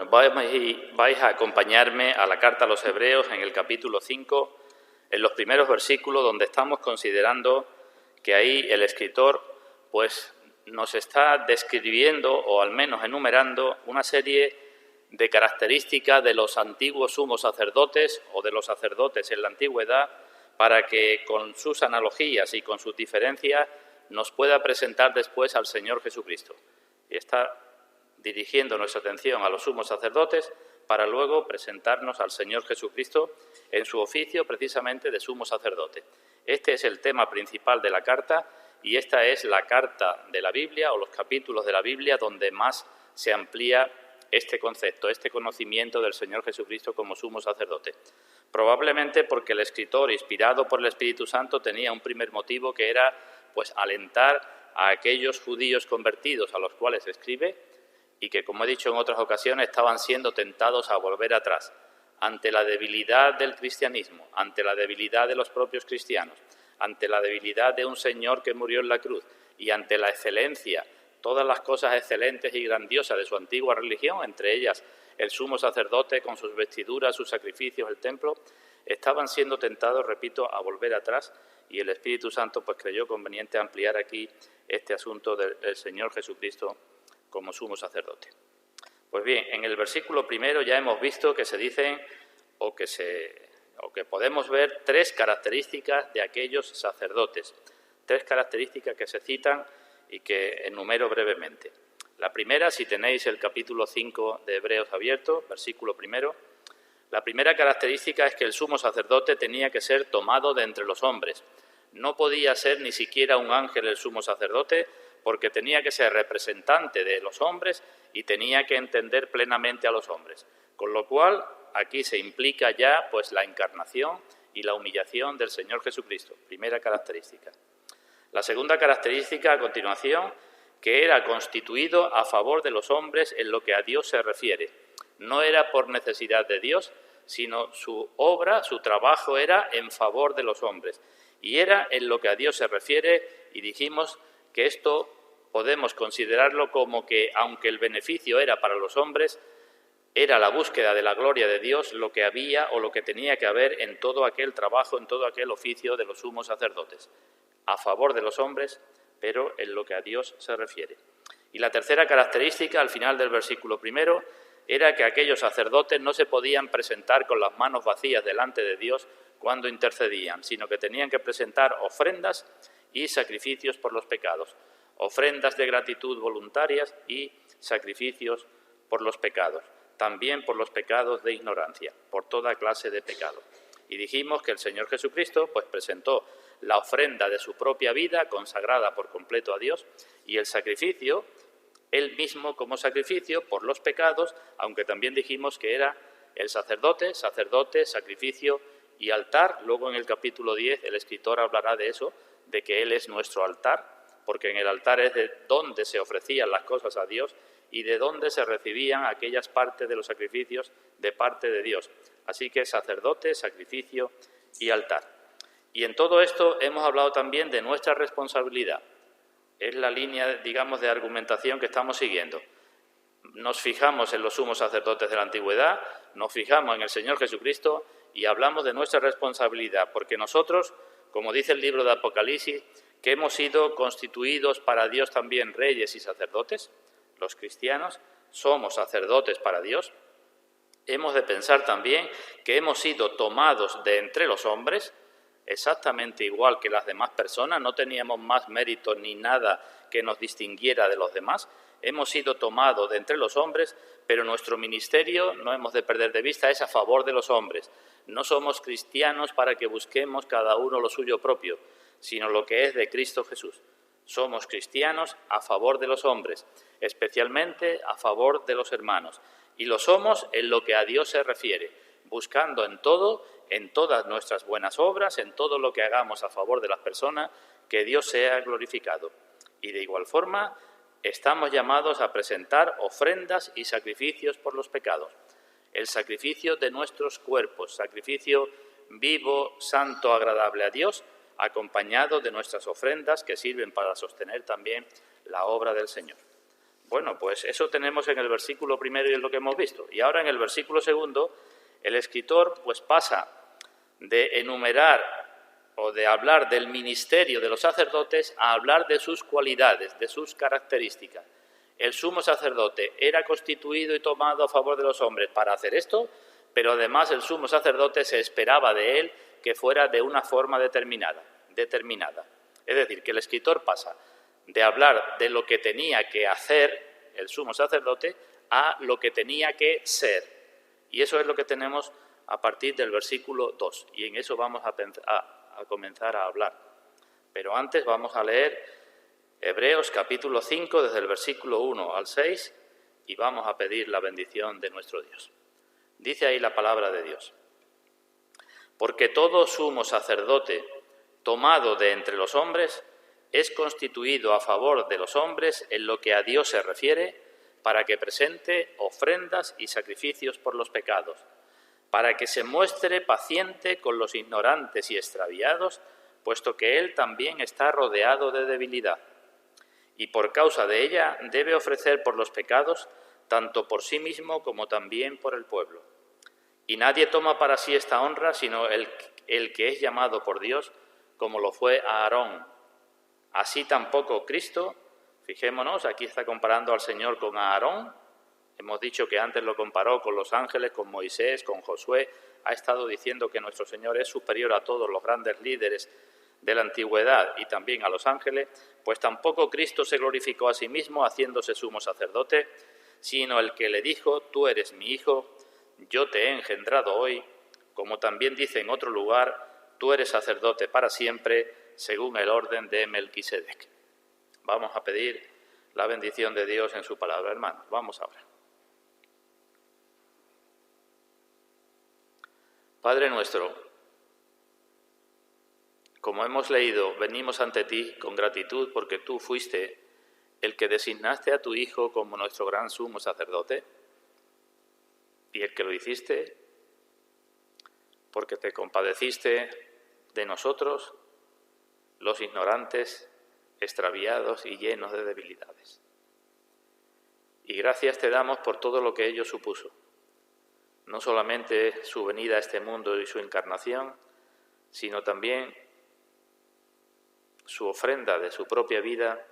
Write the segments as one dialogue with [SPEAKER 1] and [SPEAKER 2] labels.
[SPEAKER 1] vais a acompañarme a la carta a los Hebreos en el capítulo 5, en los primeros versículos donde estamos considerando que ahí el escritor pues nos está describiendo o al menos enumerando una serie de características de los antiguos sumos sacerdotes o de los sacerdotes en la antigüedad para que con sus analogías y con sus diferencias nos pueda presentar después al Señor Jesucristo. Y está dirigiendo nuestra atención a los sumos sacerdotes para luego presentarnos al Señor Jesucristo en su oficio precisamente de sumo sacerdote. Este es el tema principal de la carta y esta es la carta de la Biblia o los capítulos de la Biblia donde más se amplía este concepto, este conocimiento del Señor Jesucristo como sumo sacerdote. Probablemente porque el escritor, inspirado por el Espíritu Santo, tenía un primer motivo que era pues alentar a aquellos judíos convertidos a los cuales escribe y que, como he dicho en otras ocasiones, estaban siendo tentados a volver atrás ante la debilidad del cristianismo, ante la debilidad de los propios cristianos, ante la debilidad de un Señor que murió en la cruz y ante la excelencia, todas las cosas excelentes y grandiosas de su antigua religión, entre ellas el sumo sacerdote con sus vestiduras, sus sacrificios, el templo, estaban siendo tentados, repito, a volver atrás y el Espíritu Santo pues creyó conveniente ampliar aquí este asunto del Señor Jesucristo como sumo sacerdote. Pues bien, en el versículo primero ya hemos visto que se dicen o que podemos ver tres características de aquellos sacerdotes, tres características que se citan y que enumero brevemente. La primera, si tenéis el capítulo 5 de Hebreos abierto, versículo primero, la primera característica es que el sumo sacerdote tenía que ser tomado de entre los hombres. No podía ser ni siquiera un ángel el sumo sacerdote, porque tenía que ser representante de los hombres y tenía que entender plenamente a los hombres. Con lo cual, aquí se implica ya pues la encarnación y la humillación del Señor Jesucristo, primera característica. La segunda característica, a continuación, que era constituido a favor de los hombres en lo que a Dios se refiere. No era por necesidad de Dios, sino su obra, su trabajo era en favor de los hombres. Y era en lo que a Dios se refiere, y dijimos que esto podemos considerarlo como que, aunque el beneficio era para los hombres, era la búsqueda de la gloria de Dios lo que había o lo que tenía que haber en todo aquel trabajo, en todo aquel oficio de los sumos sacerdotes, a favor de los hombres, pero en lo que a Dios se refiere. Y la tercera característica, al final del versículo primero, era que aquellos sacerdotes no se podían presentar con las manos vacías delante de Dios cuando intercedían, sino que tenían que presentar ofrendas y sacrificios por los pecados, ofrendas de gratitud voluntarias y sacrificios por los pecados, también por los pecados de ignorancia, por toda clase de pecados. Y dijimos que el Señor Jesucristo pues presentó la ofrenda de su propia vida consagrada por completo a Dios y el sacrificio, él mismo como sacrificio por los pecados, aunque también dijimos que era el sacerdote, sacrificio y altar. Luego en el capítulo 10 el escritor hablará de eso, de que él es nuestro altar, porque en el altar es de donde se ofrecían las cosas a Dios y de donde se recibían aquellas partes de los sacrificios de parte de Dios. Así que sacerdote, sacrificio y altar. Y en todo esto hemos hablado también de nuestra responsabilidad. Es la línea, digamos, de argumentación que estamos siguiendo. Nos fijamos en los sumos sacerdotes de la antigüedad, nos fijamos en el Señor Jesucristo y hablamos de nuestra responsabilidad, porque nosotros, como dice el libro de Apocalipsis, que hemos sido constituidos para Dios también reyes y sacerdotes, los cristianos somos sacerdotes para Dios. Hemos de pensar también que hemos sido tomados de entre los hombres, exactamente igual que las demás personas, no teníamos más mérito ni nada que nos distinguiera de los demás. Hemos sido tomados de entre los hombres, pero nuestro ministerio, no hemos de perder de vista, es a favor de los hombres. No somos cristianos para que busquemos cada uno lo suyo propio, sino lo que es de Cristo Jesús. Somos cristianos a favor de los hombres, especialmente a favor de los hermanos. Y lo somos en lo que a Dios se refiere, buscando en todo, en todas nuestras buenas obras, en todo lo que hagamos a favor de las personas, que Dios sea glorificado. Y de igual forma, estamos llamados a presentar ofrendas y sacrificios por los pecados. El sacrificio de nuestros cuerpos, sacrificio vivo, santo, agradable a Dios, acompañado de nuestras ofrendas que sirven para sostener también la obra del Señor. Bueno, pues eso tenemos en el versículo primero y es lo que hemos visto. Y ahora en el versículo segundo, el escritor pues pasa de enumerar o de hablar del ministerio de los sacerdotes a hablar de sus cualidades, de sus características. El sumo sacerdote era constituido y tomado a favor de los hombres para hacer esto, pero además el sumo sacerdote se esperaba de él que fuera de una forma determinada. Es decir, que el escritor pasa de hablar de lo que tenía que hacer el sumo sacerdote a lo que tenía que ser. Y eso es lo que tenemos a partir del versículo 2. Y en eso vamos a comenzar a hablar. Pero antes vamos a leer Hebreos capítulo 5, desde el versículo 1 al 6, y vamos a pedir la bendición de nuestro Dios. Dice ahí la palabra de Dios: porque todo sumo sacerdote tomado de entre los hombres es constituido a favor de los hombres en lo que a Dios se refiere, para que presente ofrendas y sacrificios por los pecados, para que se muestre paciente con los ignorantes y extraviados, puesto que él también está rodeado de debilidad. Y por causa de ella debe ofrecer por los pecados, tanto por sí mismo como también por el pueblo. Y nadie toma para sí esta honra, sino el que es llamado por Dios, como lo fue Aarón. Así tampoco Cristo, fijémonos, aquí está comparando al Señor con Aarón. Hemos dicho que antes lo comparó con los ángeles, con Moisés, con Josué. Ha estado diciendo que nuestro Señor es superior a todos los grandes líderes de la antigüedad y también a los ángeles, pues tampoco Cristo se glorificó a sí mismo haciéndose sumo sacerdote, sino el que le dijo: tú eres mi hijo, yo te he engendrado hoy, como también dice en otro lugar: tú eres sacerdote para siempre, según el orden de Melquisedec. Vamos a pedir la bendición de Dios en su palabra, hermanos. Vamos ahora. Padre nuestro, como hemos leído, venimos ante ti con gratitud porque tú fuiste el que designaste a tu Hijo como nuestro gran sumo sacerdote y el que lo hiciste porque te compadeciste de nosotros, los ignorantes, extraviados y llenos de debilidades. Y gracias te damos por todo lo que ello supuso, no solamente su venida a este mundo y su encarnación, sino también su ofrenda de su propia vida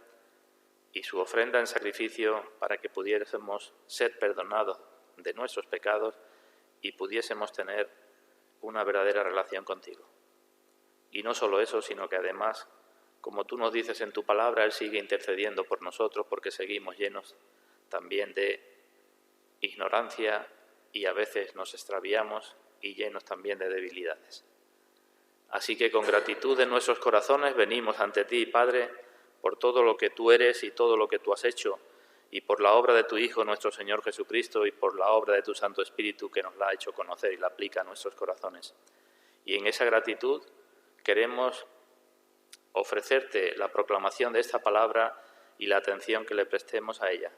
[SPEAKER 1] y su ofrenda en sacrificio para que pudiésemos ser perdonados de nuestros pecados y pudiésemos tener una verdadera relación contigo. Y no solo eso, sino que además, como tú nos dices en tu palabra, Él sigue intercediendo por nosotros porque seguimos llenos también de ignorancia y a veces nos extraviamos y llenos también de debilidades. Así que con gratitud en nuestros corazones venimos ante ti, Padre, por todo lo que tú eres y todo lo que tú has hecho, y por la obra de tu Hijo, nuestro Señor Jesucristo, y por la obra de tu Santo Espíritu que nos la ha hecho conocer y la aplica a nuestros corazones. Y en esa gratitud queremos ofrecerte la proclamación de esta palabra y la atención que le prestemos a ella.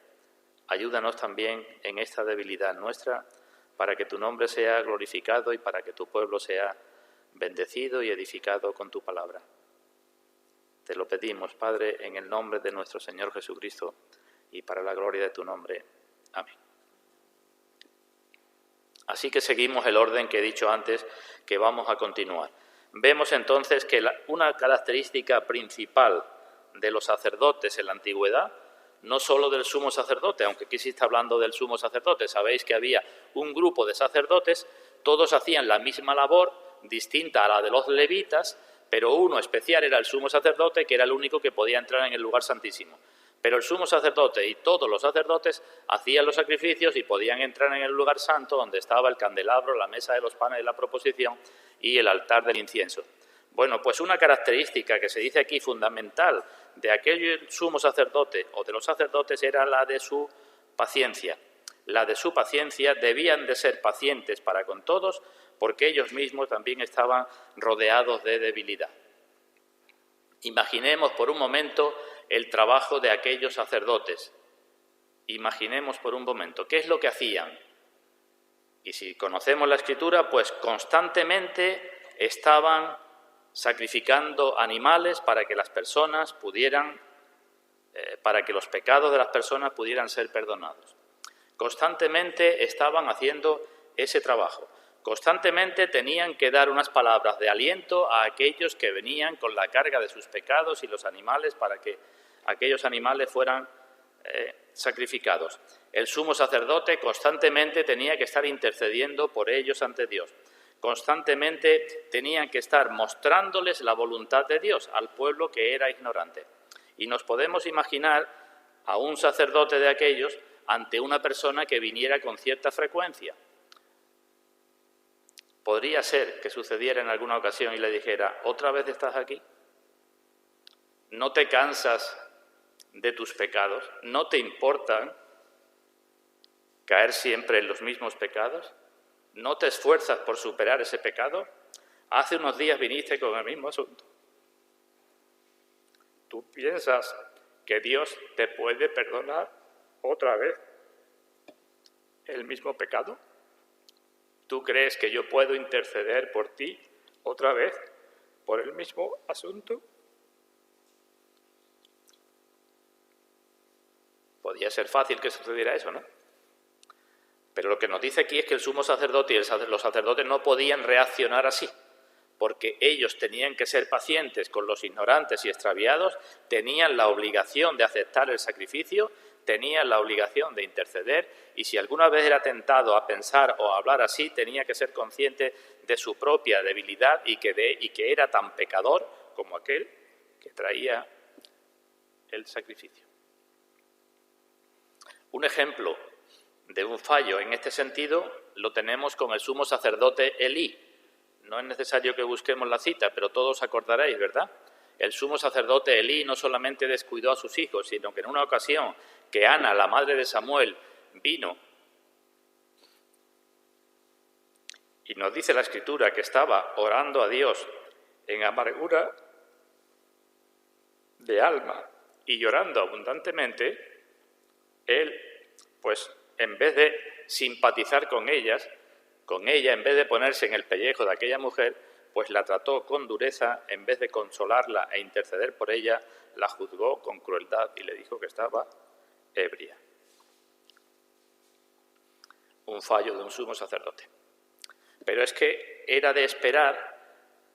[SPEAKER 1] Ayúdanos también en esta debilidad nuestra, para que tu nombre sea glorificado y para que tu pueblo sea bendecido y edificado con tu palabra. Te lo pedimos, Padre, en el nombre de nuestro Señor Jesucristo y para la gloria de tu nombre. Amén. Así que seguimos el orden que he dicho antes, que vamos a continuar. Vemos entonces que una característica principal de los sacerdotes en la antigüedad, no solo del sumo sacerdote, aunque aquí se está hablando del sumo sacerdote, sabéis que había un grupo de sacerdotes, todos hacían la misma labor, distinta a la de los levitas, pero uno especial era el sumo sacerdote, que era el único que podía entrar en el lugar santísimo. Pero el sumo sacerdote y todos los sacerdotes hacían los sacrificios y podían entrar en el lugar santo, donde estaba el candelabro, la mesa de los panes de la proposición y el altar del incienso. Bueno, pues una característica que se dice aquí fundamental de aquel sumo sacerdote o de los sacerdotes era la de su paciencia. La de su paciencia, debían de ser pacientes para con todos, porque ellos mismos también estaban rodeados de debilidad. Imaginemos por un momento el trabajo de aquellos sacerdotes. Imaginemos por un momento qué es lo que hacían. Y si conocemos la Escritura, pues constantemente estaban sacrificando animales para que las personas pudieran para que los pecados de las personas pudieran ser perdonados. Constantemente estaban haciendo ese trabajo. Constantemente tenían que dar unas palabras de aliento a aquellos que venían con la carga de sus pecados y los animales para que aquellos animales fueran sacrificados. El sumo sacerdote constantemente tenía que estar intercediendo por ellos ante Dios. Constantemente tenían que estar mostrándoles la voluntad de Dios al pueblo que era ignorante. Y nos podemos imaginar a un sacerdote de aquellos ante una persona que viniera con cierta frecuencia. Podría ser que sucediera en alguna ocasión y le dijera: ¿otra vez estás aquí? ¿No te cansas de tus pecados? ¿No te importan caer siempre en los mismos pecados? ¿No te esfuerzas por superar ese pecado? Hace unos días viniste con el mismo asunto. ¿Tú piensas que Dios te puede perdonar otra vez el mismo pecado? ¿Tú crees que yo puedo interceder por ti otra vez por el mismo asunto? Podría ser fácil que sucediera eso, ¿no? Pero lo que nos dice aquí es que el sumo sacerdote y los sacerdotes no podían reaccionar así, porque ellos tenían que ser pacientes con los ignorantes y extraviados, tenían la obligación de aceptar el sacrificio, tenían la obligación de interceder, y si alguna vez era tentado a pensar o a hablar así, tenía que ser consciente de su propia debilidad y que era tan pecador como aquel que traía el sacrificio. Un ejemplo de un fallo en este sentido lo tenemos con el sumo sacerdote Elí. No es necesario que busquemos la cita, pero todos acordaréis, ¿verdad? El sumo sacerdote Elí no solamente descuidó a sus hijos, sino que en una ocasión que Ana, la madre de Samuel, vino y nos dice la Escritura que estaba orando a Dios en amargura de alma y llorando abundantemente, él, pues, en vez de simpatizar con ella, en vez de ponerse en el pellejo de aquella mujer, pues la trató con dureza, en vez de consolarla e interceder por ella, la juzgó con crueldad y le dijo que estaba ebria. Un fallo de un sumo sacerdote. Pero es que era de esperar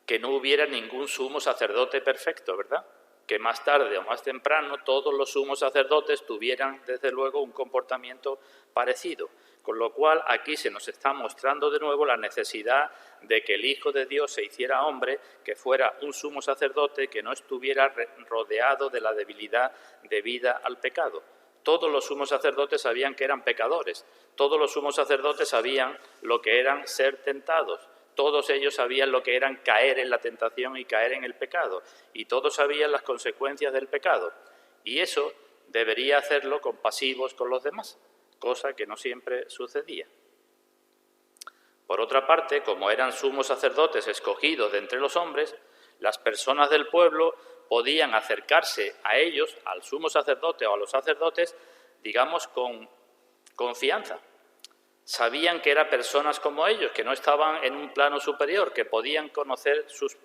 [SPEAKER 1] que no hubiera ningún sumo sacerdote perfecto, ¿verdad? Que más tarde o más temprano todos los sumos sacerdotes tuvieran, desde luego, un comportamiento parecido. Con lo cual, aquí se nos está mostrando de nuevo la necesidad de que el Hijo de Dios se hiciera hombre, que fuera un sumo sacerdote que no estuviera rodeado de la debilidad debida al pecado. Todos los sumos sacerdotes sabían que eran pecadores. Todos los sumos sacerdotes sabían lo que eran ser tentados. Todos ellos sabían lo que eran caer en la tentación y caer en el pecado. Y todos sabían las consecuencias del pecado. Y eso debería hacerlo compasivos con los demás, cosa que no siempre sucedía. Por otra parte, como eran sumos sacerdotes escogidos de entre los hombres, las personas del pueblo podían acercarse a ellos, al sumo sacerdote o a los sacerdotes, digamos, con confianza. Sabían que eran personas como ellos, que no estaban en un plano superior, que podían conocer sus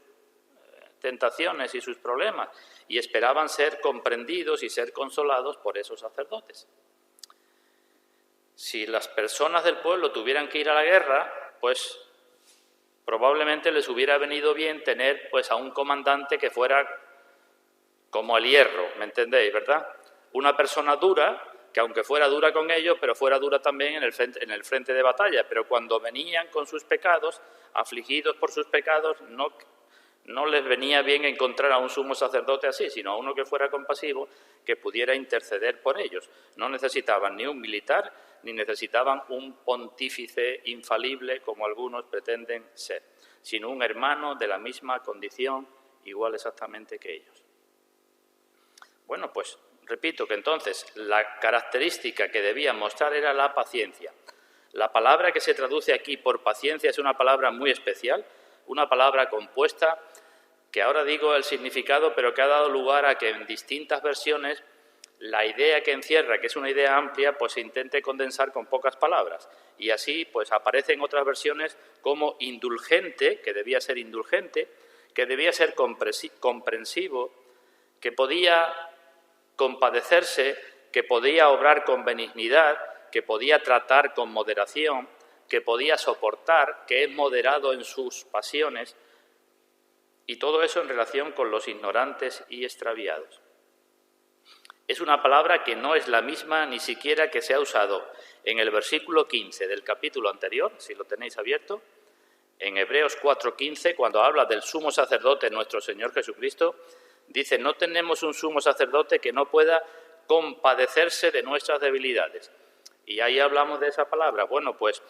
[SPEAKER 1] tentaciones y sus problemas, y esperaban ser comprendidos y ser consolados por esos sacerdotes. Si las personas del pueblo tuvieran que ir a la guerra, pues probablemente les hubiera venido bien tener pues a un comandante que fuera como el hierro, ¿me entendéis, verdad? Una persona dura, que aunque fuera dura con ellos, pero fuera dura también en el frente de batalla. Pero cuando venían con sus pecados, afligidos por sus pecados, no les venía bien encontrar a un sumo sacerdote así, sino a uno que fuera compasivo, que pudiera interceder por ellos. No necesitaban ni un militar, ni necesitaban un pontífice infalible, como algunos pretenden ser, sino un hermano de la misma condición, igual exactamente que ellos. Bueno, pues repito que entonces la característica que debían mostrar era la paciencia. La palabra que se traduce aquí por paciencia es una palabra muy especial, una palabra compuesta que ahora digo el significado, pero que ha dado lugar a que en distintas versiones la idea que encierra, que es una idea amplia, pues se intente condensar con pocas palabras. Y así pues aparece en otras versiones como indulgente, que debía ser indulgente, que debía ser comprensivo, que podía Compadecerse, que podía obrar con benignidad, que podía tratar con moderación, que podía soportar, que es moderado en sus pasiones, y todo eso en relación con los ignorantes y extraviados. Es una palabra que no es la misma ni siquiera que se ha usado en el versículo 15 del capítulo anterior, si lo tenéis abierto, en Hebreos 4:15, cuando habla del sumo sacerdote nuestro Señor Jesucristo, dice: no tenemos un sumo sacerdote que no pueda compadecerse de nuestras debilidades. Y ahí hablamos de esa palabra. Bueno, pues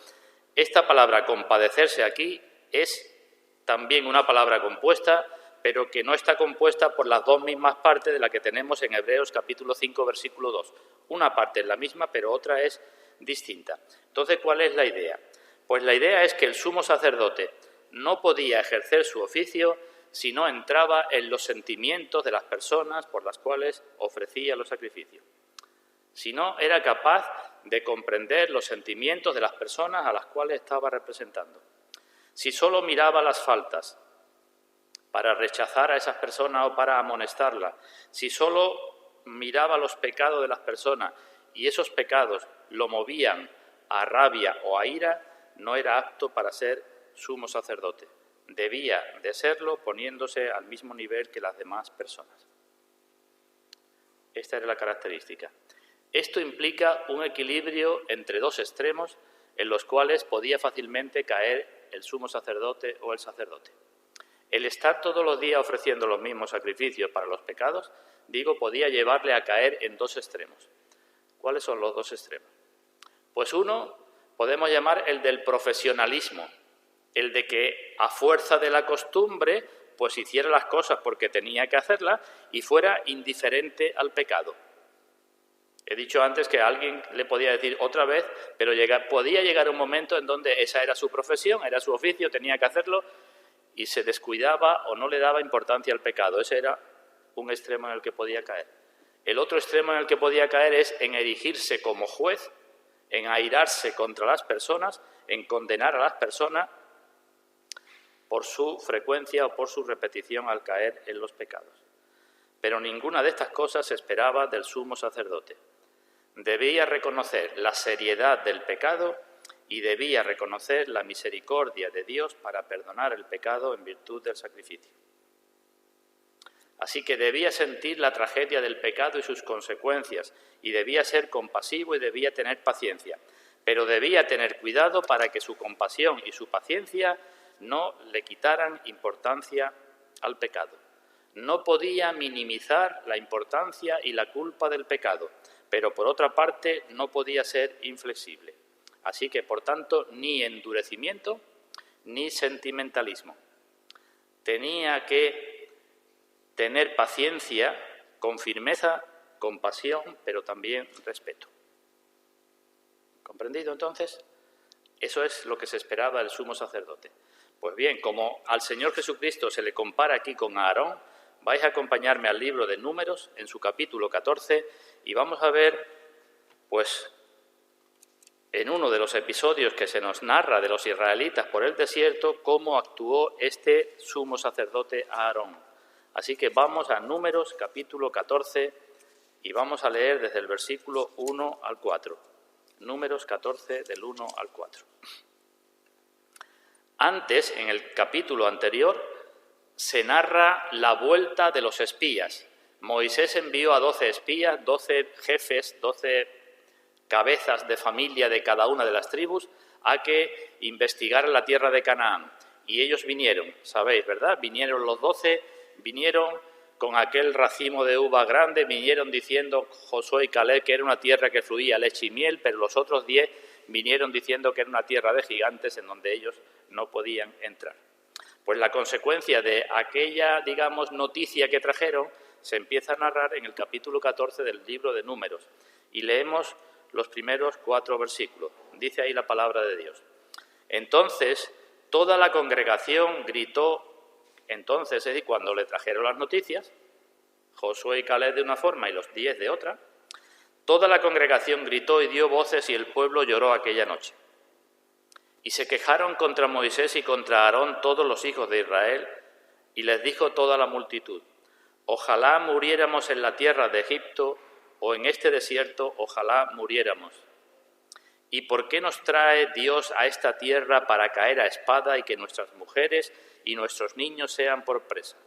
[SPEAKER 1] esta palabra compadecerse aquí es también una palabra compuesta, pero que no está compuesta por las dos mismas partes de la que tenemos en Hebreos capítulo 5, versículo 2. Una parte es la misma, pero otra es distinta. Entonces, ¿cuál es la idea? Pues la idea es que el sumo sacerdote no podía ejercer su oficio si no entraba en los sentimientos de las personas por las cuales ofrecía los sacrificios. Si no era capaz de comprender los sentimientos de las personas a las cuales estaba representando. Si solo miraba las faltas para rechazar a esas personas o para amonestarlas, si solo miraba los pecados de las personas y esos pecados lo movían a rabia o a ira, no era apto para ser sumo sacerdote. Debía de serlo poniéndose al mismo nivel que las demás personas. Esta era la característica. Esto implica un equilibrio entre dos extremos en los cuales podía fácilmente caer el sumo sacerdote o el sacerdote. El estar todos los días ofreciendo los mismos sacrificios para los pecados, podía llevarle a caer en dos extremos. ¿Cuáles son los dos extremos? Pues uno podemos llamar el del profesionalismo, el de que a fuerza de la costumbre pues hiciera las cosas porque tenía que hacerlas y fuera indiferente al pecado. He dicho antes que a alguien le podía decir otra vez, pero podía llegar un momento en donde esa era su profesión, era su oficio, tenía que hacerlo y se descuidaba o no le daba importancia al pecado. Ese era un extremo en el que podía caer. El otro extremo en el que podía caer es en erigirse como juez, en airarse contra las personas, en condenar a las personas por su frecuencia o por su repetición al caer en los pecados. Pero ninguna de estas cosas se esperaba del sumo sacerdote. Debía reconocer la seriedad del pecado y debía reconocer la misericordia de Dios para perdonar el pecado en virtud del sacrificio. Así que debía sentir la tragedia del pecado y sus consecuencias, y debía ser compasivo y debía tener paciencia, pero debía tener cuidado para que su compasión y su paciencia no le quitaran importancia al pecado. No podía minimizar la importancia y la culpa del pecado, pero por otra parte no podía ser inflexible. Así que, por tanto, ni endurecimiento ni sentimentalismo. Tenía que tener paciencia, con firmeza, compasión, pero también respeto. ¿Comprendido entonces? Eso es lo que se esperaba del sumo sacerdote. Pues bien, como al Señor Jesucristo se le compara aquí con Aarón, vais a acompañarme al libro de Números, en su capítulo 14, y vamos a ver, pues, en uno de los episodios que se nos narra de los israelitas por el desierto, cómo actuó este sumo sacerdote Aarón. Así que vamos a Números, capítulo 14, y vamos a leer desde el versículo 1 al 4. Números 14, del 1 al 4. Antes, en el capítulo anterior, se narra la vuelta de los espías. Moisés envió a 12 espías, 12 jefes, 12 cabezas de familia de cada una de las tribus, a que investigaran la tierra de Canaán. Y ellos vinieron, sabéis, ¿verdad? Vinieron los 12, vinieron con aquel racimo de uva grande, vinieron diciendo Josué y Caleb que era una tierra que fluía leche y miel, pero los otros 10 vinieron diciendo que era una tierra de gigantes en donde ellos no podían entrar. Pues la consecuencia de aquella, noticia que trajeron se empieza a narrar en el capítulo 14 del libro de Números. Y leemos los primeros 4 versículos. Dice ahí la palabra de Dios. Entonces, toda la congregación gritó, es decir, cuando le trajeron las noticias, Josué y Caleb de una forma y los 10 de otra, toda la congregación gritó y dio voces y el pueblo lloró aquella noche. Y se quejaron contra Moisés y contra Aarón todos los hijos de Israel, y les dijo toda la multitud: ojalá muriéramos en la tierra de Egipto o en este desierto, ojalá muriéramos. ¿Y por qué nos trae Dios a esta tierra para caer a espada y que nuestras mujeres y nuestros niños sean por presa?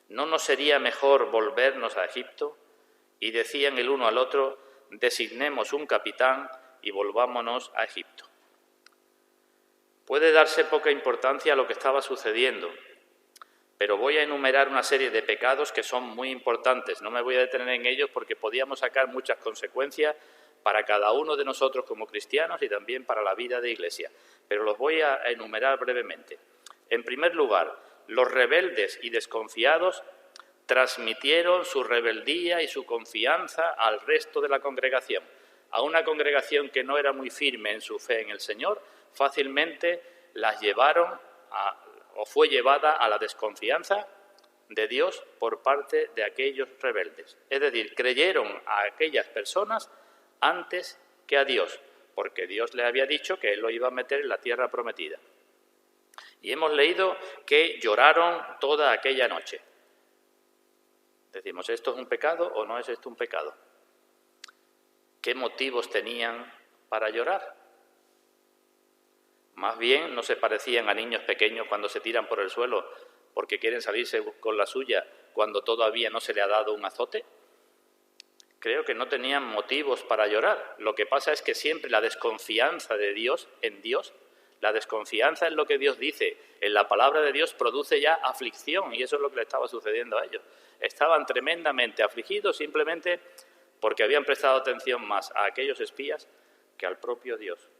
[SPEAKER 1] ¿No nos sería mejor volvernos a Egipto? Y decían el uno al otro, designemos un capitán y volvámonos a Egipto. Puede darse poca importancia a lo que estaba sucediendo, pero voy a enumerar una serie de pecados que son muy importantes. No me voy a detener en ellos porque podíamos sacar muchas consecuencias para cada uno de nosotros como cristianos y también para la vida de Iglesia, pero los voy a enumerar brevemente. En primer lugar, los rebeldes y desconfiados transmitieron su rebeldía y su confianza al resto de la congregación. A una congregación que no era muy firme en su fe en el Señor, fácilmente las llevaron o fue llevada a la desconfianza de Dios por parte de aquellos rebeldes. Es decir, creyeron a aquellas personas antes que a Dios, porque Dios le había dicho que Él lo iba a meter en la tierra prometida. Y hemos leído que lloraron toda aquella noche. Decimos, ¿esto es un pecado o no es esto un pecado? ¿Qué motivos tenían para llorar? Más bien no se parecían a niños pequeños cuando se tiran por el suelo porque quieren salirse con la suya cuando todavía no se le ha dado un azote. Creo que no tenían motivos para llorar. Lo que pasa es que siempre la desconfianza de Dios en Dios, la desconfianza en lo que Dios dice, en la palabra de Dios, produce ya aflicción, y eso es lo que le estaba sucediendo a ellos. Estaban tremendamente afligidos simplemente porque habían prestado atención más a aquellos espías que al propio Dios.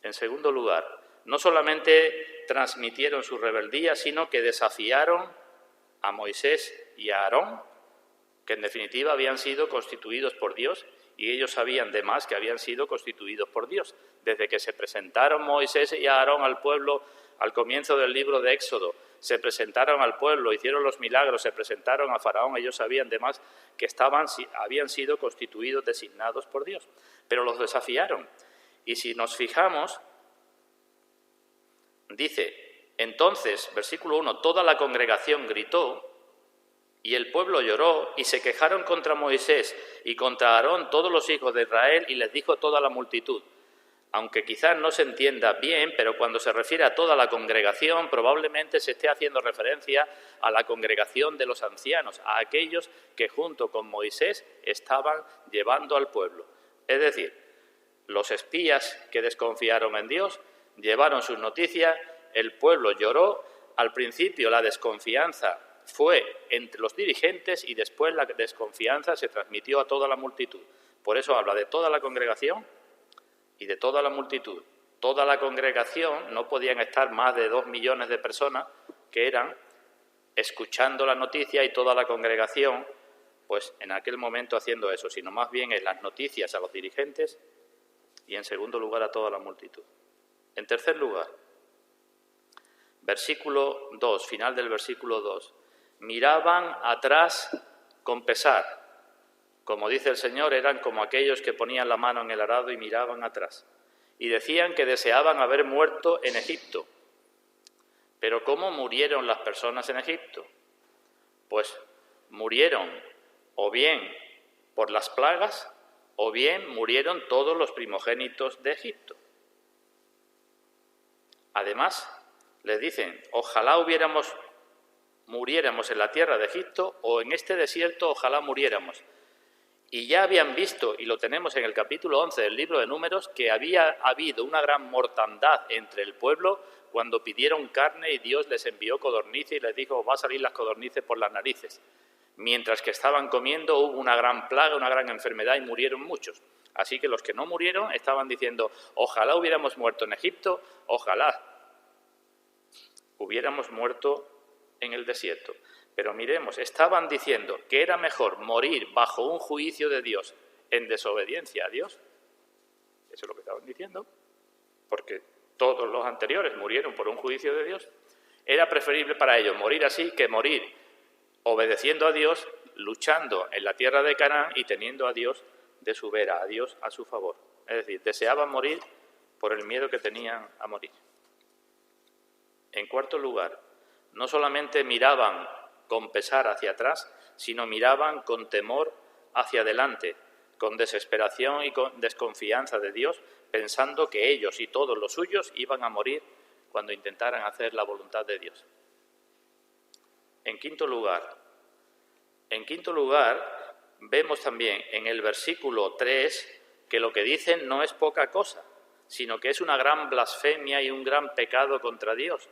[SPEAKER 1] En segundo lugar, no solamente transmitieron su rebeldía, sino que desafiaron a Moisés y a Aarón, que en definitiva habían sido constituidos por Dios, y ellos sabían de más que habían sido constituidos por Dios. Desde que se presentaron Moisés y Aarón al pueblo al comienzo del libro de Éxodo, se presentaron al pueblo, hicieron los milagros, se presentaron a Faraón, ellos sabían de más que habían sido constituidos, designados por Dios, pero los desafiaron. Y si nos fijamos, dice, entonces, versículo 1, toda la congregación gritó y el pueblo lloró y se quejaron contra Moisés y contra Aarón todos los hijos de Israel y les dijo toda la multitud. Aunque quizás no se entienda bien, pero cuando se refiere a toda la congregación, probablemente se esté haciendo referencia a la congregación de los ancianos, a aquellos que junto con Moisés estaban llevando al pueblo. Es decir, los espías que desconfiaron en Dios llevaron sus noticias, el pueblo lloró, al principio la desconfianza fue entre los dirigentes y después la desconfianza se transmitió a toda la multitud. Por eso habla de toda la congregación y de toda la multitud. Toda la congregación, no podían estar más de 2 millones de personas que eran escuchando la noticia y toda la congregación, pues en aquel momento haciendo eso, sino más bien en las noticias a los dirigentes y en segundo lugar a toda la multitud. En tercer lugar, versículo 2, final del versículo 2, miraban atrás con pesar. Como dice el Señor, eran como aquellos que ponían la mano en el arado y miraban atrás. Y decían que deseaban haber muerto en Egipto. Pero ¿cómo murieron las personas en Egipto? Pues murieron o bien por las plagas o bien murieron todos los primogénitos de Egipto. Además, les dicen, ojalá muriéramos en la tierra de Egipto o en este desierto, ojalá muriéramos. Y ya habían visto, y lo tenemos en el capítulo 11 del libro de Números, que había habido una gran mortandad entre el pueblo cuando pidieron carne y Dios les envió codornices y les dijo, va a salir las codornices por las narices. Mientras que estaban comiendo hubo una gran plaga, una gran enfermedad y murieron muchos. Así que los que no murieron estaban diciendo, ojalá hubiéramos muerto en Egipto, ojalá hubiéramos muerto en el desierto. Pero miremos, estaban diciendo que era mejor morir bajo un juicio de Dios en desobediencia a Dios. Eso es lo que estaban diciendo, porque todos los anteriores murieron por un juicio de Dios. Era preferible para ellos morir así que morir obedeciendo a Dios, luchando en la tierra de Canaán y teniendo a Dios de su vera, a Dios a su favor. Es decir, deseaban morir por el miedo que tenían a morir. En cuarto lugar, no solamente miraban con pesar hacia atrás, sino miraban con temor hacia adelante, con desesperación y con desconfianza de Dios, pensando que ellos y todos los suyos iban a morir cuando intentaran hacer la voluntad de Dios. En quinto lugar, vemos también en el versículo 3 que lo que dicen no es poca cosa, sino que es una gran blasfemia y un gran pecado contra Dios.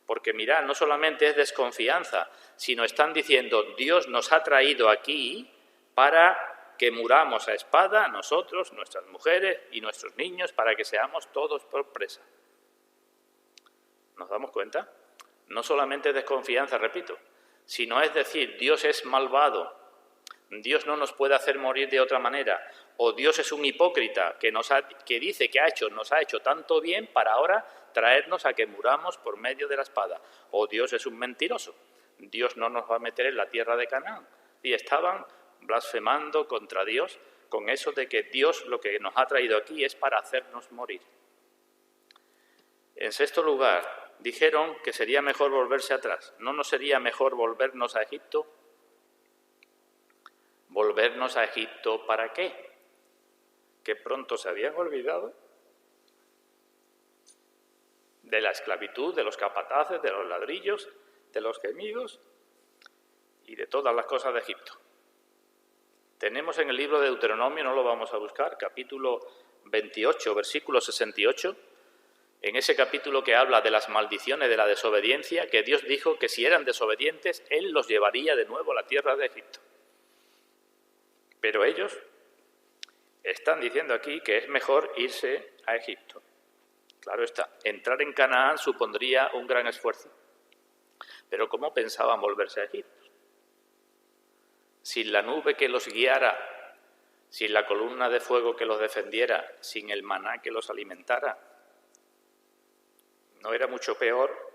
[SPEAKER 1] Porque mirad, no solamente es desconfianza, sino están diciendo, Dios nos ha traído aquí para que muramos a espada, nosotros, nuestras mujeres y nuestros niños, para que seamos todos por presa. ¿Nos damos cuenta? No solamente es desconfianza, repito, sino es decir, Dios es malvado, Dios no nos puede hacer morir de otra manera, o Dios es un hipócrita que dice que nos ha hecho tanto bien para ahora traernos a que muramos por medio de la espada, o Dios es un mentiroso, Dios no nos va a meter en la tierra de Canaán. Y estaban blasfemando contra Dios con eso de que Dios lo que nos ha traído aquí es para hacernos morir. En sexto lugar, dijeron que sería mejor volverse atrás. ¿No nos sería mejor volvernos a Egipto? ¿Volvernos a Egipto para qué? Que pronto se habían olvidado de la esclavitud, de los capataces, de los ladrillos, de los gemidos y de todas las cosas de Egipto. Tenemos en el libro de Deuteronomio, no lo vamos a buscar, capítulo 28, versículo 68, en ese capítulo que habla de las maldiciones de la desobediencia, que Dios dijo que si eran desobedientes, Él los llevaría de nuevo a la tierra de Egipto. Pero ellos están diciendo aquí que es mejor irse a Egipto. Claro está, entrar en Canaán supondría un gran esfuerzo. Pero ¿cómo pensaban volverse a Egipto? Sin la nube que los guiara, sin la columna de fuego que los defendiera, sin el maná que los alimentara, ¿no era mucho peor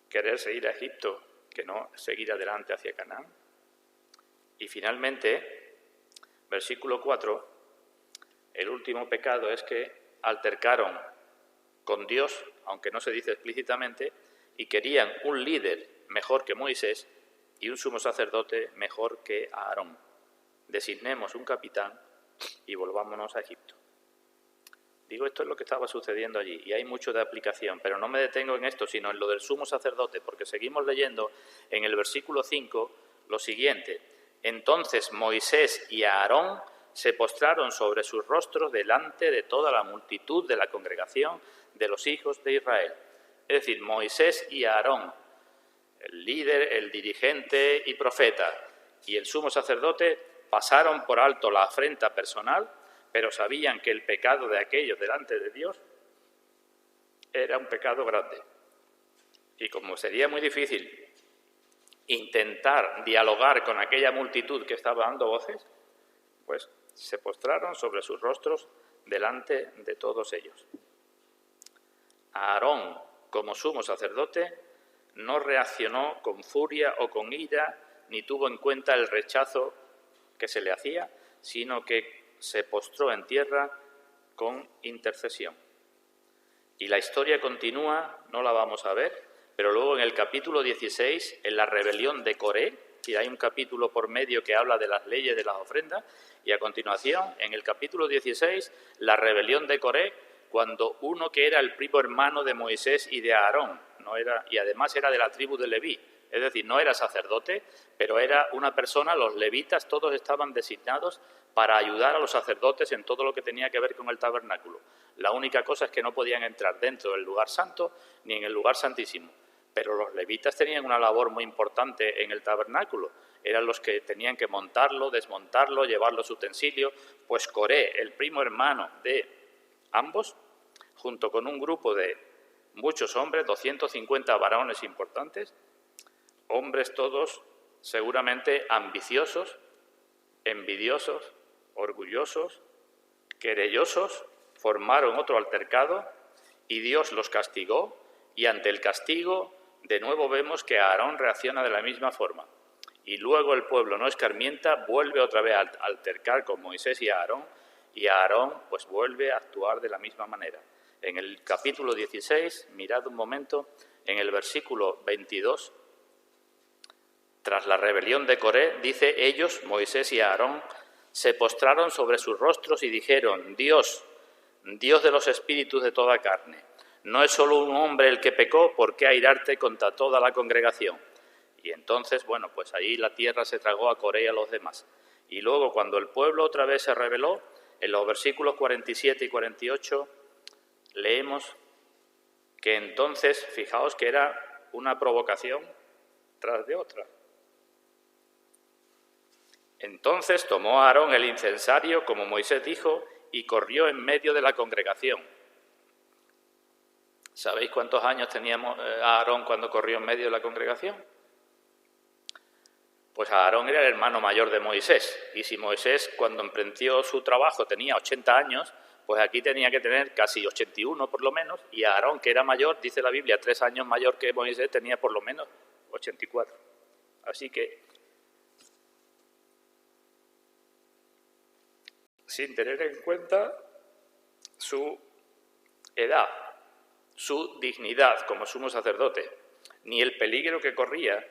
[SPEAKER 1] quererse ir a Egipto que no seguir adelante hacia Canaán? Y finalmente, versículo 4, el último pecado es que altercaron con Dios, aunque no se dice explícitamente, y querían un líder mejor que Moisés y un sumo sacerdote mejor que Aarón. Designemos un capitán y volvámonos a Egipto. Digo, esto es lo que estaba sucediendo allí y hay mucho de aplicación, pero no me detengo en esto, sino en lo del sumo sacerdote, porque seguimos leyendo en el versículo 5 lo siguiente. Entonces Moisés y Aarón se postraron sobre sus rostros delante de toda la multitud de la congregación de los hijos de Israel. Es decir, Moisés y Aarón, el líder, el dirigente y profeta, y el sumo sacerdote pasaron por alto la afrenta personal, pero sabían que el pecado de aquellos delante de Dios era un pecado grande. Y como sería muy difícil intentar dialogar con aquella multitud que estaba dando voces, pues se postraron sobre sus rostros delante de todos ellos. Aarón, como sumo sacerdote, no reaccionó con furia o con ira, ni tuvo en cuenta el rechazo que se le hacía, sino que se postró en tierra con intercesión. Y la historia continúa, no la vamos a ver, pero luego en el capítulo 16, en la rebelión de Coré, y hay un capítulo por medio que habla de las leyes de las ofrendas, y a continuación, en el capítulo 16, la rebelión de Coré, cuando uno que era el primo hermano de Moisés y de Aarón, y además era de la tribu de Leví, es decir, no era sacerdote, pero era una persona, los levitas, todos estaban designados para ayudar a los sacerdotes en todo lo que tenía que ver con el tabernáculo. La única cosa es que no podían entrar dentro del lugar santo ni en el lugar santísimo. Pero los levitas tenían una labor muy importante en el tabernáculo. Eran los que tenían que montarlo, desmontarlo, llevar los utensilios. Pues Coré, el primo hermano de ambos, junto con un grupo de muchos hombres, 250 varones importantes, hombres todos seguramente ambiciosos, envidiosos, orgullosos, querellosos, formaron otro altercado y Dios los castigó, y ante el castigo de nuevo vemos que Aarón reacciona de la misma forma. Y luego el pueblo no escarmienta, vuelve otra vez a altercar con Moisés y Aarón pues vuelve a actuar de la misma manera. En el capítulo 16, mirad un momento, en el versículo 22, tras la rebelión de Coré, dice: ellos, Moisés y Aarón, se postraron sobre sus rostros y dijeron: Dios, Dios de los espíritus de toda carne, no es solo un hombre el que pecó, ¿por qué airarte contra toda la congregación? Y entonces, bueno, pues ahí la tierra se tragó a Coré y a los demás. Y luego, cuando el pueblo otra vez se rebeló, en los versículos 47 y 48, leemos que entonces, fijaos que era una provocación tras de otra. Entonces tomó Aarón el incensario, como Moisés dijo, y corrió en medio de la congregación. ¿Sabéis cuántos años tenía Aarón cuando corrió en medio de la congregación? Pues Aarón era el hermano mayor de Moisés, y si Moisés cuando emprendió su trabajo tenía 80 años, pues aquí tenía que tener casi 81 por lo menos, y Aarón, que era mayor, dice la Biblia, 3 años mayor que Moisés, tenía por lo menos 84. Así que, sin tener en cuenta su edad, su dignidad como sumo sacerdote, ni el peligro que corría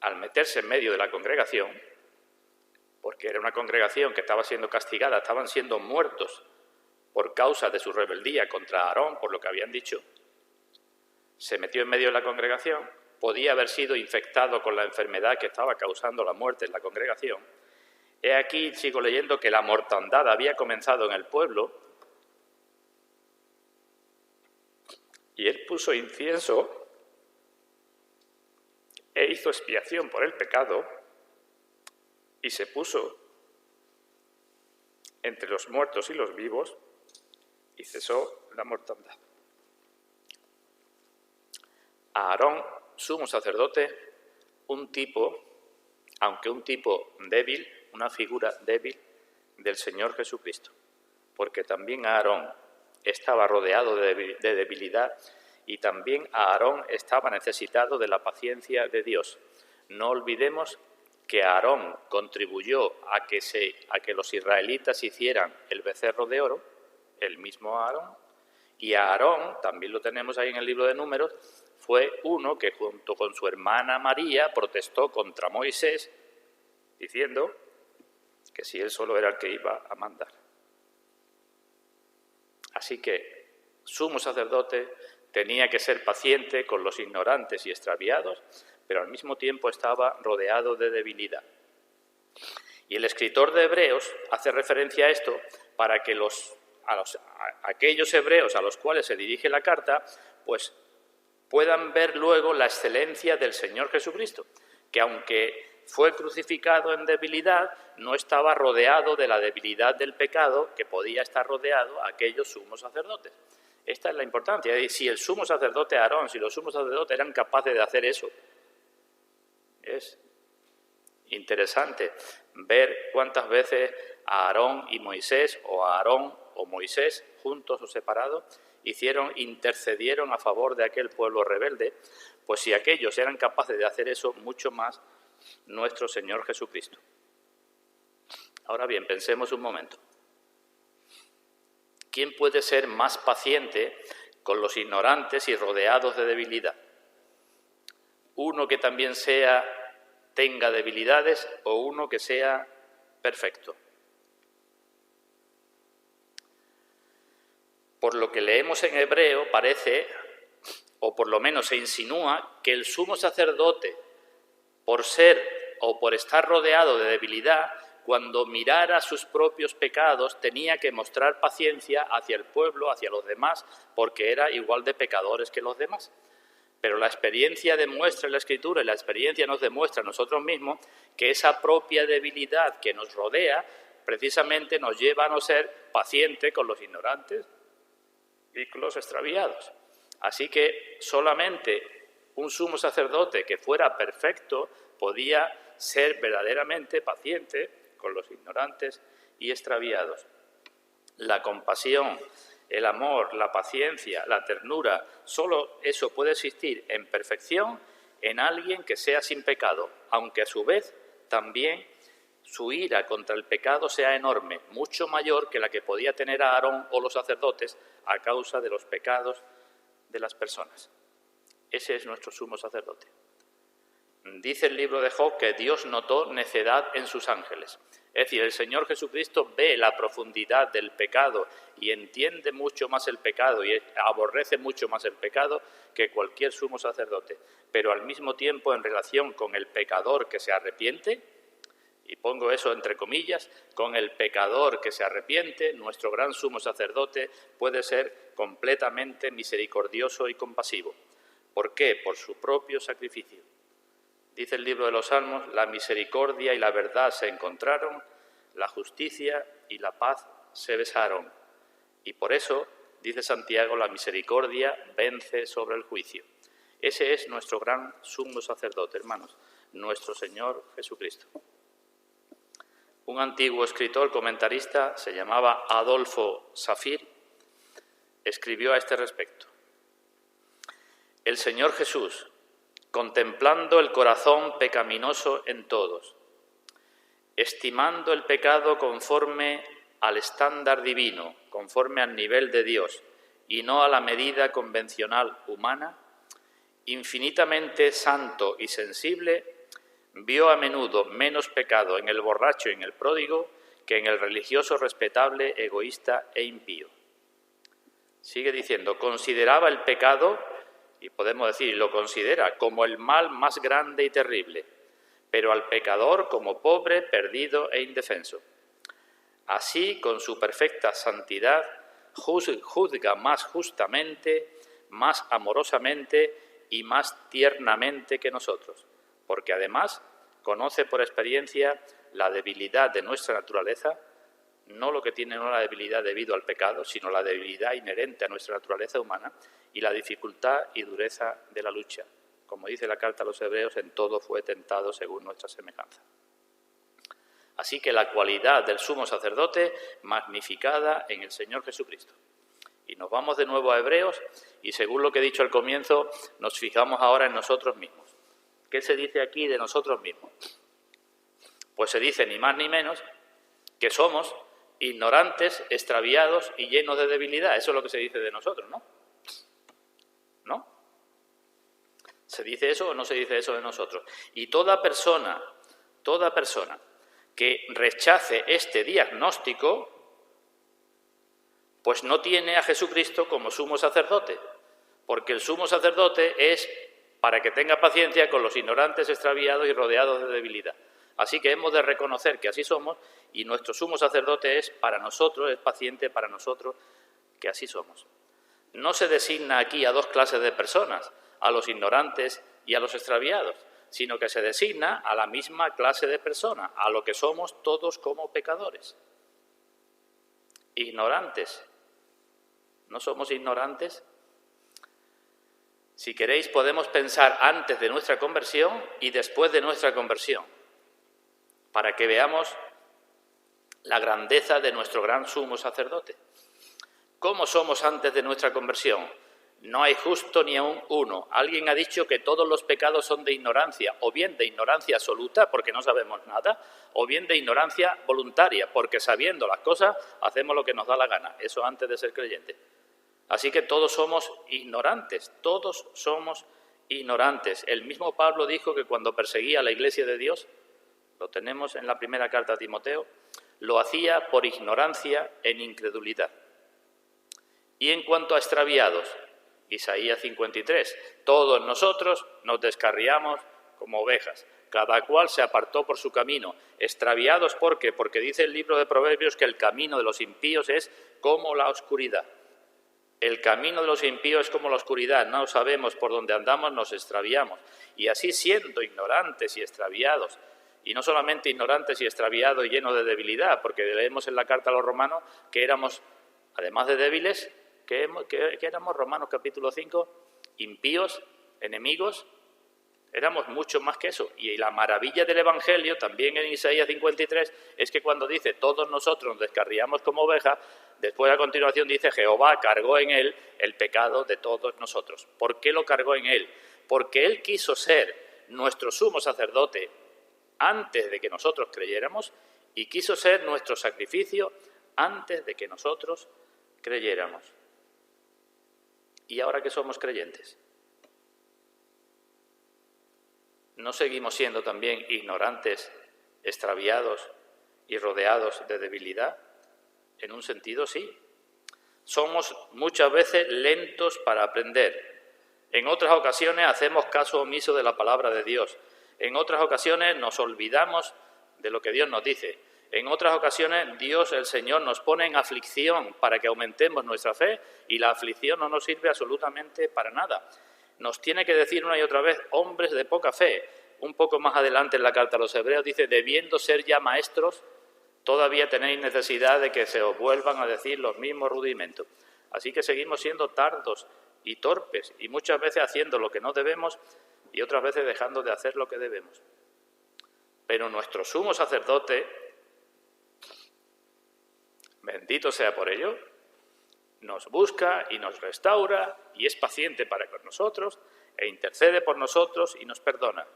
[SPEAKER 1] al meterse en medio de la congregación, porque era una congregación que estaba siendo castigada, estaban siendo muertos por causa de su rebeldía contra Aarón, por lo que habían dicho, se metió en medio de la congregación, podía haber sido infectado con la enfermedad que estaba causando la muerte en la congregación. He aquí, sigo leyendo, que la mortandad había comenzado en el pueblo y él puso incienso e hizo expiación por el pecado y se puso entre los muertos y los vivos y cesó la mortandad. Aarón, sumo sacerdote, un tipo, aunque un tipo débil, una figura débil del Señor Jesucristo, porque también Aarón estaba rodeado de debilidad y también Aarón estaba necesitado de la paciencia de Dios. No olvidemos que Aarón contribuyó a que los israelitas hicieran el becerro de oro, el mismo Aarón, y Aarón, también lo tenemos ahí en el libro de Números, fue uno que junto con su hermana María protestó contra Moisés, diciendo que si él solo era el que iba a mandar. Así que, sumo sacerdote, tenía que ser paciente con los ignorantes y extraviados, pero al mismo tiempo estaba rodeado de debilidad. Y el escritor de Hebreos hace referencia a esto para que aquellos hebreos a los cuales se dirige la carta, pues puedan ver luego la excelencia del Señor Jesucristo, que aunque fue crucificado en debilidad, no estaba rodeado de la debilidad del pecado que podía estar rodeado a aquellos sumos sacerdotes. Esta es la importancia. Si el sumo sacerdote Aarón, si los sumos sacerdotes eran capaces de hacer eso, es interesante ver cuántas veces Aarón y Moisés, o Aarón o Moisés, juntos o separados, intercedieron a favor de aquel pueblo rebelde, pues si aquellos eran capaces de hacer eso, mucho más nuestro Señor Jesucristo. Ahora bien, pensemos un momento. ¿Quién puede ser más paciente con los ignorantes y rodeados de debilidad? ¿Uno que también tenga debilidades o uno que sea perfecto? Por lo que leemos en Hebreo parece, o por lo menos se insinúa, que el sumo sacerdote, por ser o por estar rodeado de debilidad, cuando mirara sus propios pecados, tenía que mostrar paciencia hacia el pueblo, hacia los demás, porque era igual de pecadores que los demás. Pero la experiencia demuestra en la Escritura, y la experiencia nos demuestra a nosotros mismos, que esa propia debilidad que nos rodea, precisamente nos lleva a no ser paciente con los ignorantes y con los extraviados. Así que solamente un sumo sacerdote que fuera perfecto podía ser verdaderamente paciente con los ignorantes y extraviados. La compasión, el amor, la paciencia, la ternura, solo eso puede existir en perfección en alguien que sea sin pecado, aunque a su vez también su ira contra el pecado sea enorme, mucho mayor que la que podía tener Aarón o los sacerdotes a causa de los pecados de las personas. Ese es nuestro sumo sacerdote. Dice el libro de Job que Dios notó necedad en sus ángeles. Es decir, el Señor Jesucristo ve la profundidad del pecado y entiende mucho más el pecado y aborrece mucho más el pecado que cualquier sumo sacerdote. Pero al mismo tiempo, en relación con el pecador que se arrepiente, y pongo eso entre comillas, con el pecador que se arrepiente, nuestro gran sumo sacerdote puede ser completamente misericordioso y compasivo. ¿Por qué? Por su propio sacrificio. Dice el libro de los Salmos, la misericordia y la verdad se encontraron, la justicia y la paz se besaron. Y por eso, dice Santiago, la misericordia vence sobre el juicio. Ese es nuestro gran sumo sacerdote, hermanos, nuestro Señor Jesucristo. Un antiguo escritor, comentarista, se llamaba Adolfo Safir, escribió a este respecto. El Señor Jesús, contemplando el corazón pecaminoso en todos, estimando el pecado conforme al estándar divino, conforme al nivel de Dios, y no a la medida convencional humana, infinitamente santo y sensible, vio a menudo menos pecado en el borracho y en el pródigo que en el religioso respetable, egoísta e impío. Sigue diciendo, consideraba el pecado, y podemos decir, lo considera como el mal más grande y terrible, pero al pecador como pobre, perdido e indefenso. Así, con su perfecta santidad, juzga más justamente, más amorosamente y más tiernamente que nosotros, porque además conoce por experiencia la debilidad de nuestra naturaleza, no lo que tiene una debilidad debido al pecado, sino la debilidad inherente a nuestra naturaleza humana y la dificultad y dureza de la lucha. Como dice la carta a los Hebreos, en todo fue tentado según nuestra semejanza. Así que la cualidad del sumo sacerdote magnificada en el Señor Jesucristo. Y nos vamos de nuevo a Hebreos y según lo que he dicho al comienzo, nos fijamos ahora en nosotros mismos. ¿Qué se dice aquí de nosotros mismos? Pues se dice ni más ni menos que somos ignorantes, extraviados y llenos de debilidad. Eso es lo que se dice de nosotros, ¿no? ¿No? ¿Se dice eso o no se dice eso de nosotros? Y toda persona que rechace este diagnóstico, pues no tiene a Jesucristo como sumo sacerdote, porque el sumo sacerdote es para que tenga paciencia con los ignorantes, extraviados y rodeados de debilidad. Así que hemos de reconocer que así somos y nuestro sumo sacerdote es para nosotros, es paciente para nosotros, que así somos. No se designa aquí a dos clases de personas, a los ignorantes y a los extraviados, sino que se designa a la misma clase de personas, a lo que somos todos como pecadores. Ignorantes. ¿No somos ignorantes? Si queréis, podemos pensar antes de nuestra conversión y después de nuestra conversión, para que veamos la grandeza de nuestro gran sumo sacerdote. ¿Cómo somos antes de nuestra conversión? No hay justo ni aun uno. Alguien ha dicho que todos los pecados son de ignorancia, o bien de ignorancia absoluta, porque no sabemos nada, o bien de ignorancia voluntaria, porque sabiendo las cosas hacemos lo que nos da la gana. Eso antes de ser creyente. Así que todos somos ignorantes, todos somos ignorantes. El mismo Pablo dijo que cuando perseguía a la Iglesia de Dios, lo tenemos en la primera carta a Timoteo, lo hacía por ignorancia en incredulidad. Y en cuanto a extraviados, Isaías 53, todos nosotros nos descarriamos como ovejas, cada cual se apartó por su camino. Extraviados, ¿por qué? Porque dice el libro de Proverbios que el camino de los impíos es como la oscuridad. El camino de los impíos es como la oscuridad, no sabemos por dónde andamos, nos extraviamos. Y así siendo ignorantes y extraviados, y no solamente ignorantes y extraviados y llenos de debilidad, porque leemos en la carta a los romanos que éramos, además de débiles, que éramos, Romanos capítulo 5, impíos, enemigos, éramos mucho más que eso. Y la maravilla del Evangelio, también en Isaías 53, es que cuando dice todos nosotros nos descarriamos como ovejas, después a continuación dice Jehová cargó en él el pecado de todos nosotros. ¿Por qué lo cargó en él? Porque él quiso ser nuestro sumo sacerdote antes de que nosotros creyéramos y quiso ser nuestro sacrificio antes de que nosotros creyéramos. ¿Y ahora que somos creyentes? ¿No seguimos siendo también ignorantes, extraviados y rodeados de debilidad? En un sentido, sí. Somos muchas veces lentos para aprender. En otras ocasiones hacemos caso omiso de la palabra de Dios. En otras ocasiones nos olvidamos de lo que Dios nos dice. En otras ocasiones Dios, el Señor, nos pone en aflicción para que aumentemos nuestra fe y la aflicción no nos sirve absolutamente para nada. Nos tiene que decir una y otra vez, hombres de poca fe. Un poco más adelante en la carta a los Hebreos dice, debiendo ser ya maestros, todavía tenéis necesidad de que se os vuelvan a decir los mismos rudimentos. Así que seguimos siendo tardos y torpes y muchas veces haciendo lo que no debemos y otras veces dejando de hacer lo que debemos. Pero nuestro sumo sacerdote, bendito sea por ello, nos busca y nos restaura y es paciente para con nosotros e intercede por nosotros y nos perdona.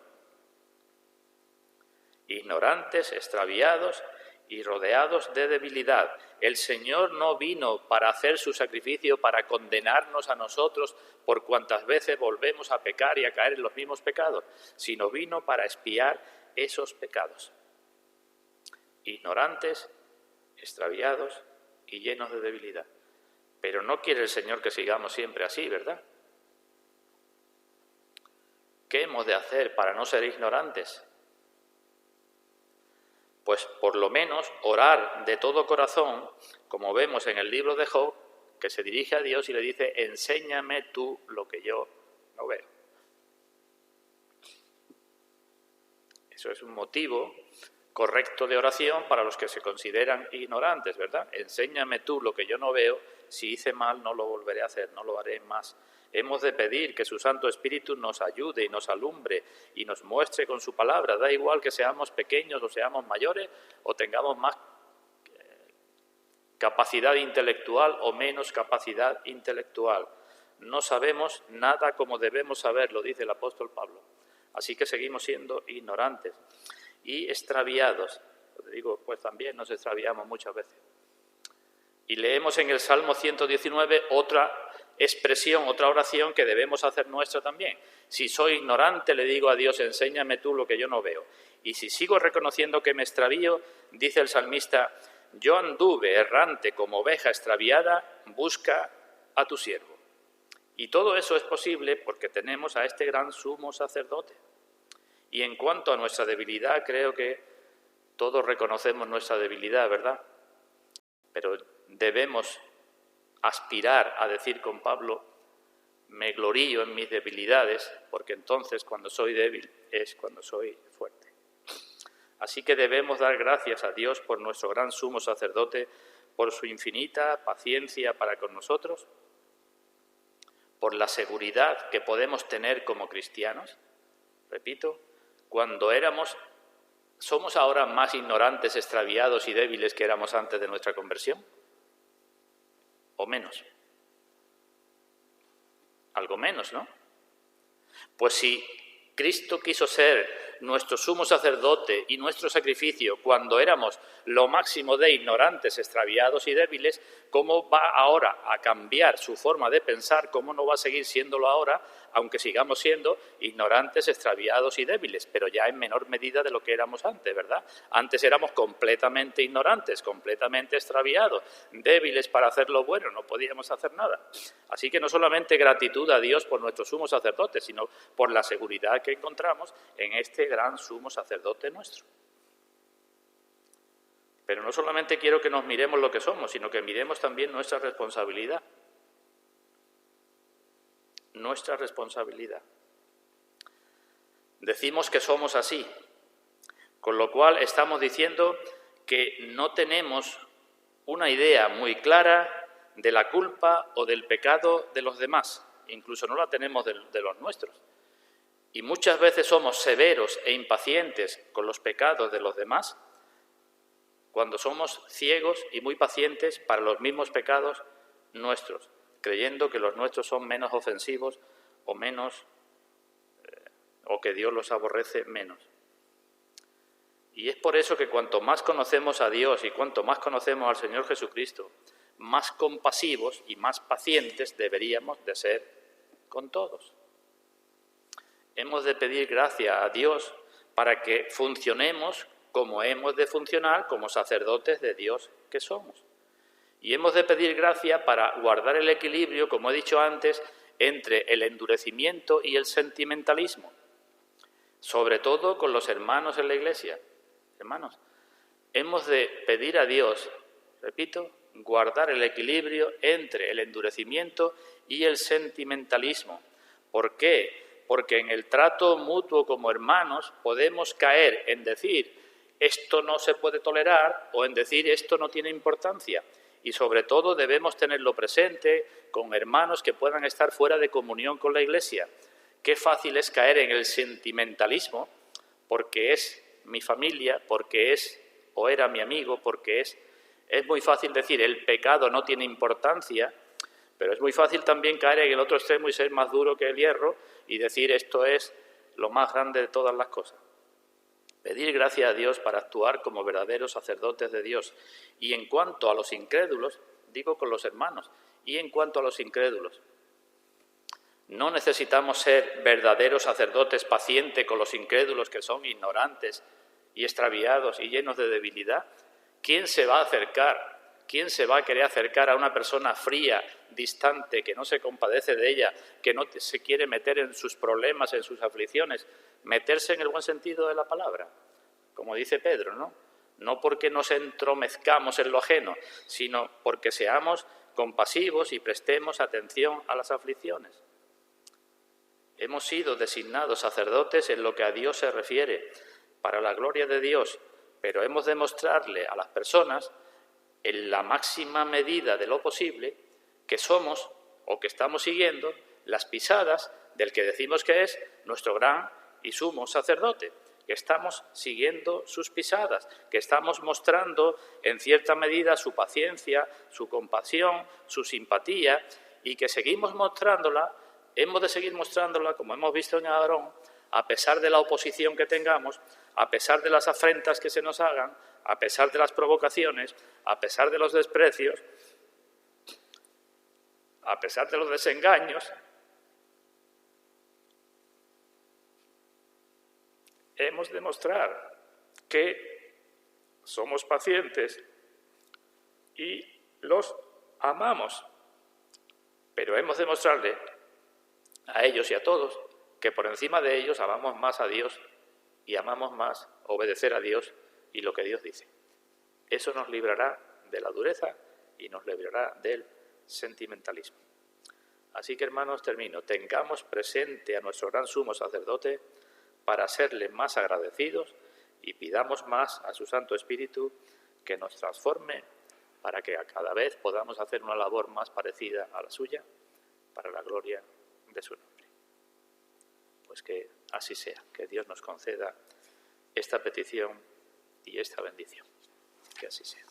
[SPEAKER 1] Ignorantes, extraviados y rodeados de debilidad. El Señor no vino para hacer su sacrificio para condenarnos a nosotros por cuantas veces volvemos a pecar y a caer en los mismos pecados, sino vino para expiar esos pecados. Ignorantes, extraviados y llenos de debilidad. Pero no quiere el Señor que sigamos siempre así, ¿verdad? ¿Qué hemos de hacer para no ser ignorantes? Pues por lo menos orar de todo corazón, como vemos en el libro de Job, que se dirige a Dios y le dice, enséñame tú lo que yo no veo. Eso es un motivo correcto de oración para los que se consideran ignorantes, ¿verdad? Enséñame tú lo que yo no veo, si hice mal no lo volveré a hacer, no lo haré más. Hemos de pedir que su Santo Espíritu nos ayude y nos alumbre y nos muestre con su palabra. Da igual que seamos pequeños o seamos mayores o tengamos más capacidad intelectual o menos capacidad intelectual. No sabemos nada como debemos saber, lo dice el apóstol Pablo. Así que seguimos siendo ignorantes y extraviados. Digo, pues también nos extraviamos muchas veces. Y leemos en el Salmo 119 otra expresión, otra oración que debemos hacer nuestra también. Si soy ignorante, le digo a Dios, enséñame tú lo que yo no veo. Y si sigo reconociendo que me extravío, dice el salmista, yo anduve errante como oveja extraviada, busca a tu siervo. Y todo eso es posible porque tenemos a este gran sumo sacerdote. Y en cuanto a nuestra debilidad, creo que todos reconocemos nuestra debilidad, ¿verdad? Pero debemos aspirar a decir con Pablo, me glorío en mis debilidades, porque entonces cuando soy débil es cuando soy fuerte. Así que debemos dar gracias a Dios por nuestro gran sumo sacerdote, por su infinita paciencia para con nosotros, por la seguridad que podemos tener como cristianos. Repito, cuando somos ahora más ignorantes, extraviados y débiles que éramos antes de nuestra conversión, o menos. Algo menos, ¿no? Pues si Cristo quiso ser nuestro sumo sacerdote y nuestro sacrificio cuando éramos lo máximo de ignorantes, extraviados y débiles, ¿cómo va ahora a cambiar su forma de pensar? ¿Cómo no va a seguir siéndolo ahora, aunque sigamos siendo ignorantes, extraviados y débiles? Pero ya en menor medida de lo que éramos antes, ¿verdad? Antes éramos completamente ignorantes, completamente extraviados, débiles para hacer lo bueno, no podíamos hacer nada. Así que no solamente gratitud a Dios por nuestro sumo sacerdote, sino por la seguridad que encontramos en este gran sumo sacerdote nuestro. Pero no solamente quiero que nos miremos lo que somos, sino que miremos también nuestra responsabilidad. Nuestra responsabilidad. Decimos que somos así, con lo cual estamos diciendo que no tenemos una idea muy clara de la culpa o del pecado de los demás, incluso no la tenemos de los nuestros. Y muchas veces somos severos e impacientes con los pecados de los demás, cuando somos ciegos y muy pacientes para los mismos pecados nuestros, creyendo que los nuestros son menos ofensivos o que Dios los aborrece menos. Y es por eso que cuanto más conocemos a Dios y cuanto más conocemos al Señor Jesucristo, más compasivos y más pacientes deberíamos de ser con todos. Hemos de pedir gracia a Dios para que funcionemos como hemos de funcionar como sacerdotes de Dios que somos. Y hemos de pedir gracia para guardar el equilibrio, como he dicho antes, entre el endurecimiento y el sentimentalismo, sobre todo con los hermanos en la Iglesia. Hermanos, hemos de pedir a Dios, repito, guardar el equilibrio entre el endurecimiento y el sentimentalismo. ¿Por qué? Porque en el trato mutuo como hermanos podemos caer en decir esto no se puede tolerar o en decir esto no tiene importancia. Y sobre todo debemos tenerlo presente con hermanos que puedan estar fuera de comunión con la Iglesia. Qué fácil es caer en el sentimentalismo porque es mi familia, porque es o era mi amigo, porque es muy fácil decir el pecado no tiene importancia, pero es muy fácil también caer en el otro extremo y ser más duro que el hierro y decir esto es lo más grande de todas las cosas. Pedir gracia a Dios para actuar como verdaderos sacerdotes de Dios. Y en cuanto a los incrédulos, digo con los hermanos, y en cuanto a los incrédulos, no necesitamos ser verdaderos sacerdotes pacientes con los incrédulos que son ignorantes y extraviados y llenos de debilidad. ¿Quién se va a acercar? ¿Quién se va a querer acercar a una persona fría, distante, que no se compadece de ella, que no se quiere meter en sus problemas, en sus aflicciones? Meterse en el buen sentido de la palabra, como dice Pedro, ¿no? No porque nos entromezcamos en lo ajeno, sino porque seamos compasivos y prestemos atención a las aflicciones. Hemos sido designados sacerdotes en lo que a Dios se refiere, para la gloria de Dios, pero hemos de mostrarle a las personas, en la máxima medida de lo posible, que somos o que estamos siguiendo las pisadas del que decimos que es nuestro gran y sumo sacerdote, que estamos siguiendo sus pisadas, que estamos mostrando en cierta medida su paciencia, su compasión, su simpatía, y que seguimos mostrándola, hemos de seguir mostrándola, como hemos visto en Aarón, a pesar de la oposición que tengamos, a pesar de las afrentas que se nos hagan, a pesar de las provocaciones, a pesar de los desprecios, a pesar de los desengaños. Hemos de mostrar que somos pacientes y los amamos, pero hemos de mostrarle a ellos y a todos que por encima de ellos amamos más a Dios y amamos más obedecer a Dios y lo que Dios dice. Eso nos librará de la dureza y nos librará del sentimentalismo. Así que, hermanos, termino. Tengamos presente a nuestro gran sumo sacerdote para serle más agradecidos y pidamos más a su Santo Espíritu que nos transforme para que cada vez podamos hacer una labor más parecida a la suya para la gloria de su nombre. Pues que así sea, que Dios nos conceda esta petición y esta bendición. Que así sea.